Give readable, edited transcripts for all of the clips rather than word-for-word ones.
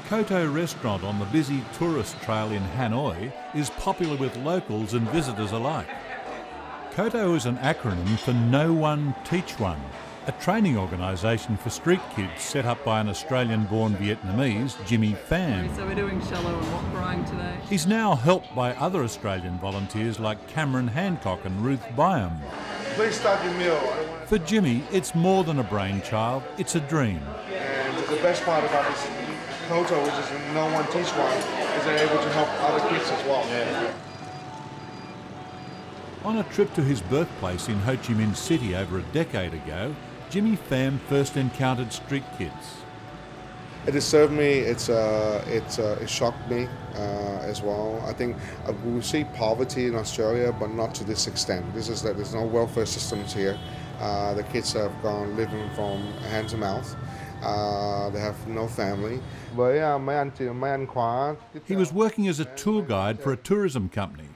Koto restaurant on the busy tourist trail in Hanoi is popular with locals and visitors alike. Koto is an acronym for No One Teach One, a training organisation for street kids set up by an Australian-born Vietnamese, Jimmy Pham. So we're doing shallow and walk grind today. He's now helped by other Australian volunteers like Cameron Hancock and Ruth Byam. Please start your meal. For Jimmy, it's more than a brainchild, it's a dream. And the best part about this Koto, which is No One Teach One, is they're able to help other kids as well. Yeah. On a trip to his birthplace in Ho Chi Minh City over a decade ago, Jimmy Pham first encountered street kids. It disturbed me, it shocked me as well. I think we see poverty in Australia, but not to this extent. This is that there's no welfare systems here. The kids have gone living from hand to mouth. They have no family. He was working as a tour guide for a tourism company.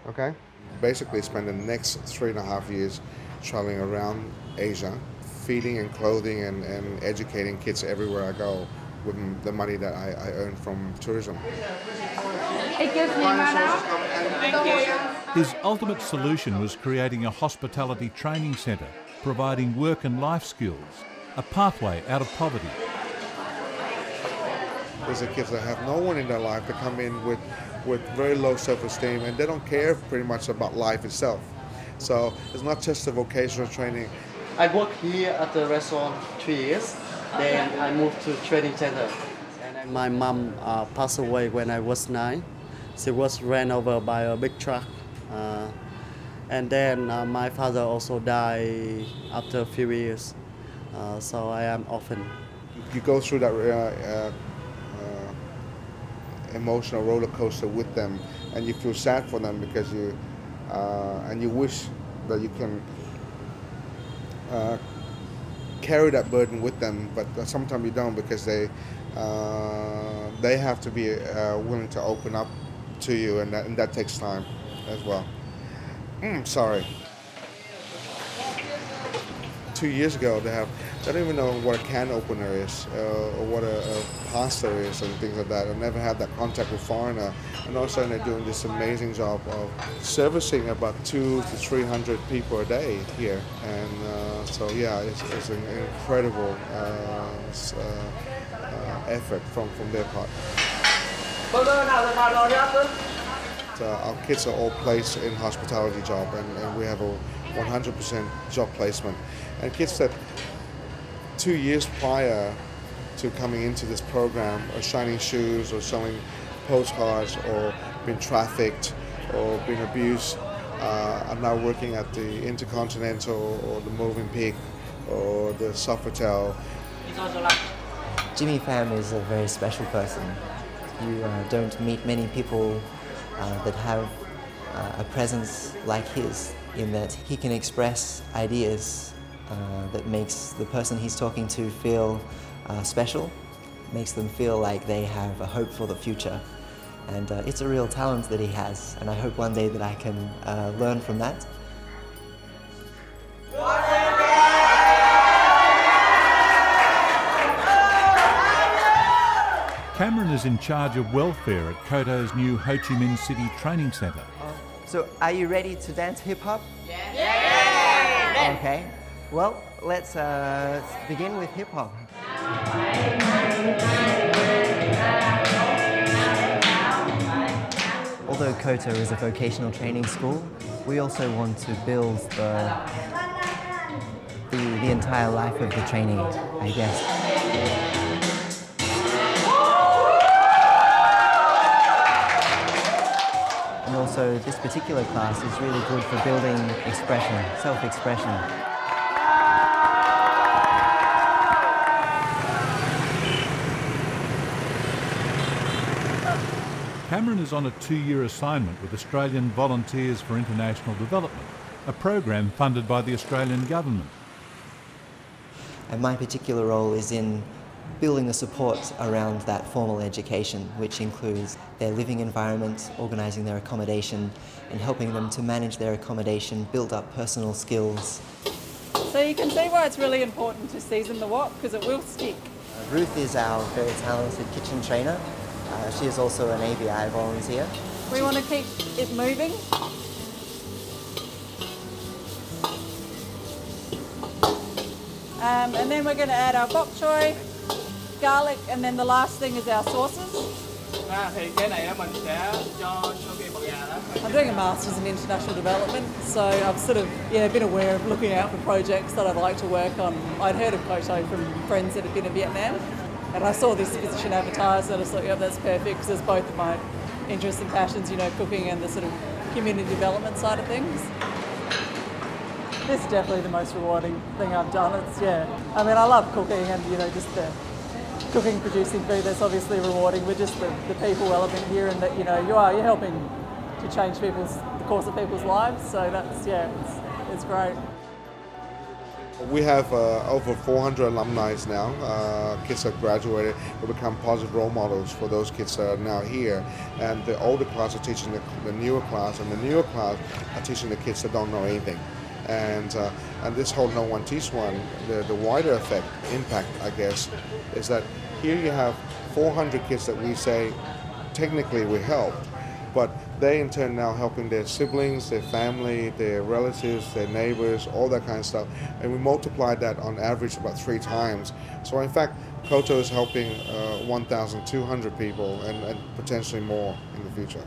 Okay. Basically spend the next 3.5 years traveling around Asia, feeding and clothing and educating kids everywhere I go with the money that I earn from tourism. His ultimate solution was creating a hospitality training centre, providing work and life skills, a pathway out of poverty. These are kids that have no one in their life to come in with very low self-esteem, and they don't care pretty much about life itself. So it's not just a vocational training. I worked here at the restaurant 3 years, then I moved to training center. My mom passed away when I was 9. She was ran over by a big truck. And then my father also died after a few years, so I am orphan. You go through that emotional roller coaster with them, and you feel sad for them because you wish that you can carry that burden with them, but sometimes you don't because they have to be willing to open up to you, and that takes time as well. Sorry. 2 years ago, they don't even know what a can opener is or what a pasta is and things like that. I never had that contact with foreigner, and all of a sudden they're doing this amazing job of servicing about 200 to 300 people a day here, and so yeah, it's an incredible effort from their part. Our kids are all placed in hospitality job, and we have a 100% job placement. And kids that 2 years prior to coming into this program are shining shoes or selling postcards or been trafficked or been abused are now working at the Intercontinental or the Moving Peak or the Sofitel. Jimmy Pham is a very special person. You don't meet many people that have a presence like his, in that he can express ideas that makes the person he's talking to feel special, makes them feel like they have a hope for the future. And it's a real talent that he has, and I hope one day that I can learn from that. Cameron is in charge of welfare at Koto's new Ho Chi Minh City Training Centre. So are you ready to dance hip-hop? Yeah. Okay. Well, let's begin with hip-hop. Although Koto is a vocational training school, we also want to build the entire life of the trainee, I guess. And also, this particular class is really good for building expression, self-expression. Cameron is on a 2-year assignment with Australian Volunteers for International Development, a program funded by the Australian government. And my particular role is in building the support around that formal education, which includes their living environment, organising their accommodation, and helping them to manage their accommodation, build up personal skills. So you can see why it's really important to season the wok, because it will stick. Ruth is our very talented kitchen trainer. She is also an ABI volunteer. We want to keep it moving. And then we're going to add our bok choy, garlic, and then the last thing is our sauces. Thì cái này mình sẽ cho cái bò gà đó. I'm doing a Masters in International Development, so I've sort of been aware of looking out for projects that I'd like to work on. I'd heard of Koto from friends that had been in Vietnam, and I saw this position advertised and I just thought, yeah, that's perfect, because there's both of my interests and passions, you know, cooking and the sort of community development side of things. This is definitely the most rewarding thing I've done. I mean, I love cooking and, you know, just the cooking, producing food, that's obviously rewarding, but just the people element here, and that, you know, you're helping to change the course of people's lives, so that's, it's great. We have over 400 alumni now. Kids that graduated will become positive role models for those kids that are now here. And the older class are teaching the newer class, and the newer class are teaching the kids that don't know anything. And this whole no one teach one, the wider effect, impact, I guess, is that here you have 400 kids that we say technically we helped, but they in turn now helping their siblings, their family, their relatives, their neighbors, all that kind of stuff. And we multiply that on average about 3 times. So in fact, Koto is helping 1,200 people and potentially more in the future.